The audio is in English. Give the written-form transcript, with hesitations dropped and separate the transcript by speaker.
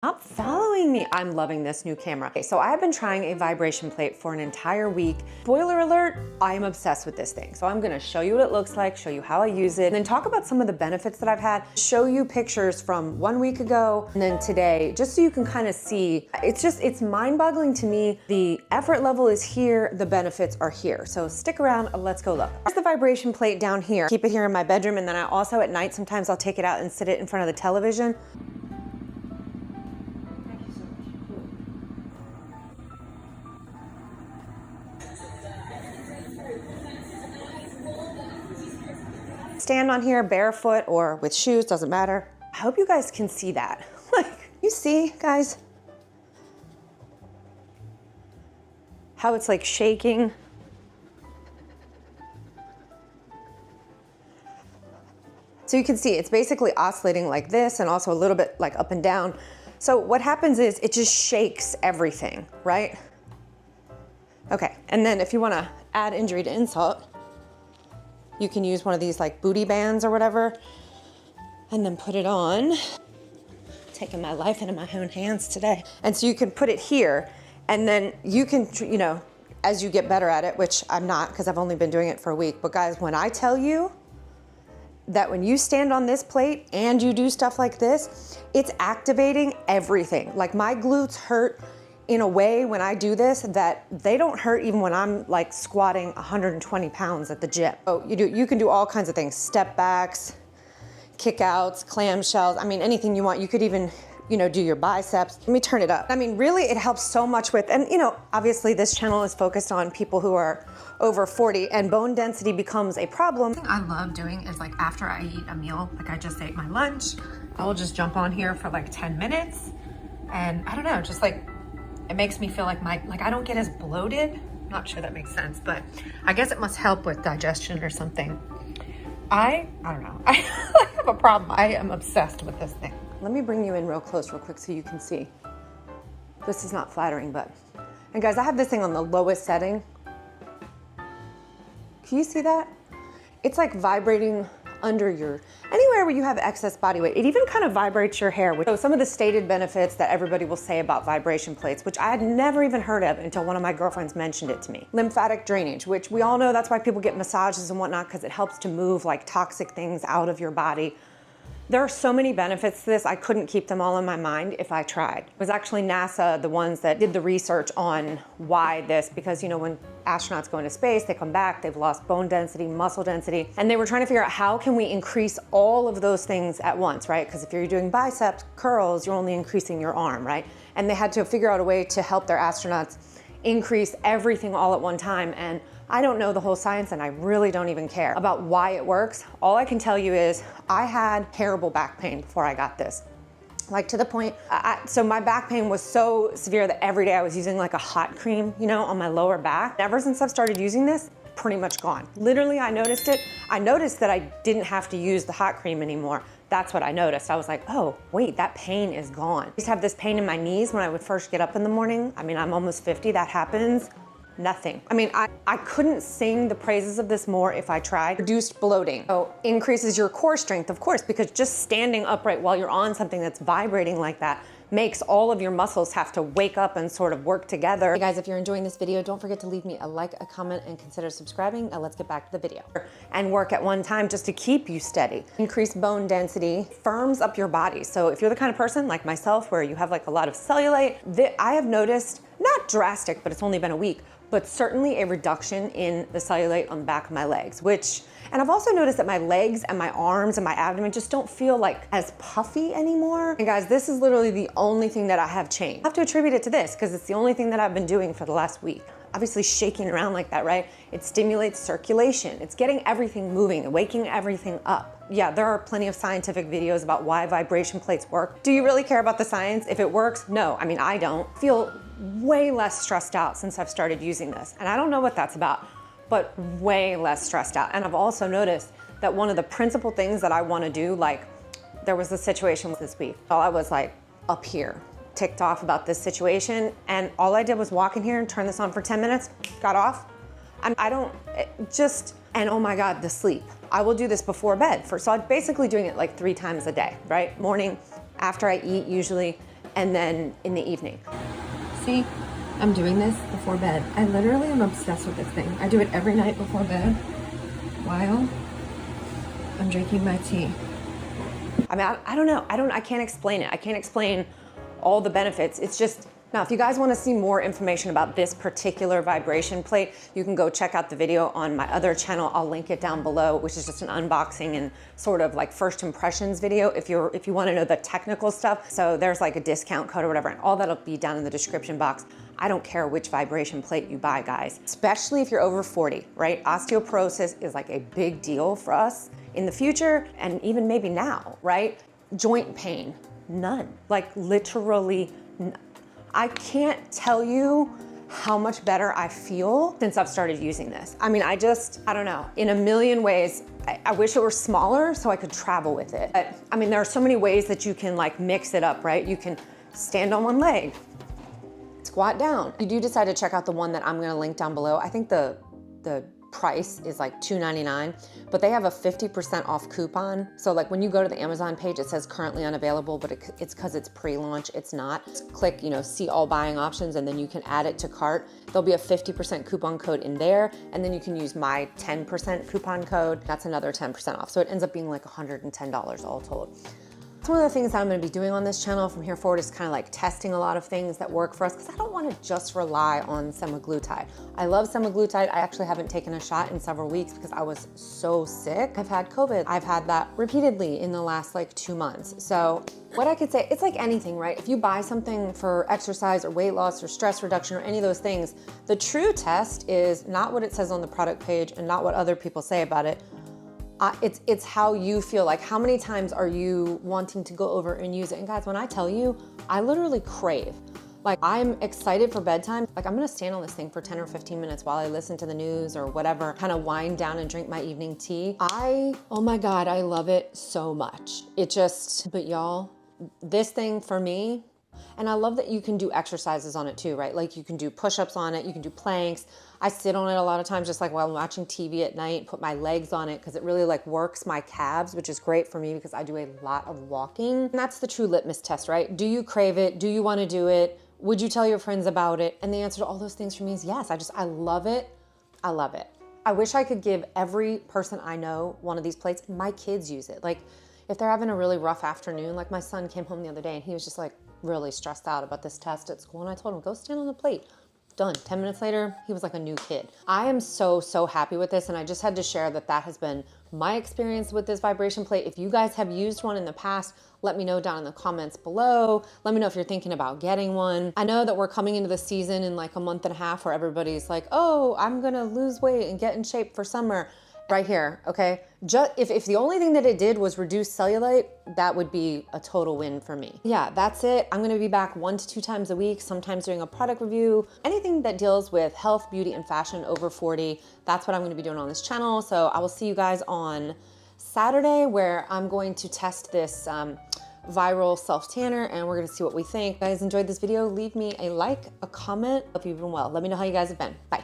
Speaker 1: Stop following me. I'm loving this new camera. Okay, so I have been trying a vibration plate for an entire week. Spoiler alert, I am obsessed with this thing. So I'm gonna show you what it looks like, show you how I use it, and then talk about some of the benefits that I've had, show you pictures from 1 week ago and then today, just so you can kind of see. It's mind-boggling to me. The effort level is here, the benefits are here. So stick around, let's go look. Here's the vibration plate down here. Keep it here in my bedroom, and then I also at night, sometimes I'll take it out and sit it in front of the television. Stand on here barefoot or with shoes, doesn't matter. I hope you guys can see that. Like, you see, guys? How it's like shaking. So you can see it's basically oscillating like this and also a little bit like up and down. So what happens is it just shakes everything, right? Okay, and then if you wanna add injury to insult, you can use one of these like booty bands or whatever, and then put it on. Taking my life into my own hands today. And so you can put it here, and then you can, you know, as you get better at it, which I'm not because I've only been doing it for a week, but guys, when I tell you that when you stand on this plate and you do stuff like this, it's activating everything. Like my glutes hurt in a way when I do this that they don't hurt even when I'm like squatting 120 pounds at the gym. So you can do all kinds of things, step backs, kick outs, clamshells, I mean, anything you want. You could even, you know, do your biceps. Let me turn it up. I mean, really it helps so much with, and you know, obviously this channel is focused on people who are over 40 and bone density becomes a problem. The thing I love doing is like after I eat a meal, like I just ate my lunch, I will just jump on here for like 10 minutes. And I don't know, just like, it makes me feel like I don't get as bloated. Not sure that makes sense, but I guess it must help with digestion or something. I don't know. I have a problem. I am obsessed with this thing. Let me bring you in real close real quick so you can see. This is not flattering, but, and guys, I have this thing on the lowest setting. Can you see that? It's like vibrating under anywhere where you have excess body weight. It even kind of vibrates your hair. So some of the stated benefits that everybody will say about vibration plates, which I had never even heard of until one of my girlfriends mentioned it to me. Lymphatic drainage, which we all know that's why people get massages and whatnot, because it helps to move like toxic things out of your body. There are so many benefits to this, I couldn't keep them all in my mind if I tried. It was actually NASA, the ones that did the research on why this, because you know, when astronauts go into space, they come back, they've lost bone density, muscle density, and they were trying to figure out how can we increase all of those things at once, right? Because if you're doing biceps, curls, you're only increasing your arm, right? And they had to figure out a way to help their astronauts increase everything all at one time. And I don't know the whole science, and I really don't even care about why it works. All I can tell you is I had terrible back pain before I got this. Like to the point, so my back pain was so severe that every day I was using like a hot cream, you know, on my lower back. Ever since I've started using this, pretty much gone. Literally, I noticed it. I noticed that I didn't have to use the hot cream anymore. That's what I noticed. I was like, oh, wait, that pain is gone. I used to have this pain in my knees when I would first get up in the morning. I mean, I'm almost 50, that happens. Nothing. I mean, I couldn't sing the praises of this more if I tried. Reduced bloating. So increases your core strength, of course, because just standing upright while you're on something that's vibrating like that makes all of your muscles have to wake up and sort of work together. Hey guys, if you're enjoying this video, don't forget to leave me a like, a comment, and consider subscribing. Now let's get back to the video. And work at one time just to keep you steady. Increased bone density firms up your body. So if you're the kind of person like myself where you have like a lot of cellulite, I have noticed, not drastic, but it's only been a week, but certainly a reduction in the cellulite on the back of my legs, and I've also noticed that my legs and my arms and my abdomen just don't feel like as puffy anymore. And guys, this is literally the only thing that I have changed. I have to attribute it to this because it's the only thing that I've been doing for the last week. Obviously shaking around like that, right? It stimulates circulation. It's getting everything moving and waking everything up. Yeah, there are plenty of scientific videos about why vibration plates work. Do you really care about the science? If it works, no. I mean, I don't. Feel way less stressed out since I've started using this. And I don't know what that's about, but way less stressed out. And I've also noticed that one of the principal things that I want to do, like there was a situation this week. While I was like up here, ticked off about this situation, and all I did was walk in here and turn this on for 10 minutes, got off. And oh my God, the sleep. I will do this before bed. So I'm basically doing it like 3 times a day, right? Morning, after I eat usually, and then in the evening. See, I'm doing this before bed. I literally am obsessed with this thing. I do it every night before bed while I'm drinking my tea. I mean, I don't know. I can't explain it. I can't explain all the benefits. It's just, now if you guys want to see more information about this particular vibration plate, you can go check out the video on my other channel. I'll link it down below, which is just an unboxing and sort of like first impressions video if you want to know the technical stuff. So there's like a discount code or whatever, and all that'll be down in the description box. I don't care which vibration plate you buy, guys, especially if you're over 40, right? Osteoporosis is like a big deal for us in the future and even maybe now, right? Joint pain, none, like literally none. I can't tell you how much better I feel since I've started using this. I mean, I don't know, in a million ways, I wish it were smaller so I could travel with it. But, I mean, there are so many ways that you can like mix it up, right? You can stand on one leg, squat down. You do decide to check out the one that I'm gonna link down below. I think the price is like $2.99, but they have a 50% off coupon. So like when you go to the Amazon page, it says currently unavailable, but it's because it's pre-launch, it's not. Just click, see all buying options, and then you can add it to cart. There'll be a 50% coupon code in there, and then you can use my 10% coupon code. That's another 10% off. So it ends up being like $110 all told. One of the things that I'm gonna be doing on this channel from here forward is kind of like testing a lot of things that work for us, because I don't wanna just rely on semaglutide. I love semaglutide. I actually haven't taken a shot in several weeks because I was so sick. I've had COVID. I've had that repeatedly in the last like 2 months. So what I could say, it's like anything, right? If you buy something for exercise or weight loss or stress reduction or any of those things, the true test is not what it says on the product page and not what other people say about it. It's how you feel. Like, how many times are you wanting to go over and use it? And guys, when I tell you, I literally crave. Like, I'm excited for bedtime. Like, I'm gonna stand on this thing for 10 or 15 minutes while I listen to the news or whatever, kind of wind down and drink my evening tea. Oh my God, I love it so much. But y'all, this thing for me, and I love that you can do exercises on it too, right? Like you can do push-ups on it, you can do planks. I sit on it a lot of times just like while I'm watching TV at night, put my legs on it because it really like works my calves, which is great for me because I do a lot of walking. And that's the true litmus test, right? Do you crave it? Do you want to do it? Would you tell your friends about it? And the answer to all those things for me is yes. I love it. I love it. I wish I could give every person I know one of these plates. My kids use it. Like if they're having a really rough afternoon, like my son came home the other day and he was just like really stressed out about this test at school. And I told him, go stand on the plate. Done. 10 minutes later, he was like a new kid. I am so happy with this. And I just had to share that has been my experience with this vibration plate. If you guys have used one in the past, let me know down in the comments below. Let me know if you're thinking about getting one. I know that we're coming into the season in like a month and a half where everybody's like, oh, I'm gonna lose weight and get in shape for summer. Right here, okay? If the only thing that it did was reduce cellulite, that would be a total win for me. Yeah, that's it. I'm gonna be back 1 to 2 times a week, sometimes doing a product review. Anything that deals with health, beauty, and fashion over 40, that's what I'm gonna be doing on this channel. So I will see you guys on Saturday where I'm going to test this viral self-tanner and we're gonna see what we think. If you guys enjoyed this video, leave me a like, a comment. Hope you've been well. Let me know how you guys have been. Bye.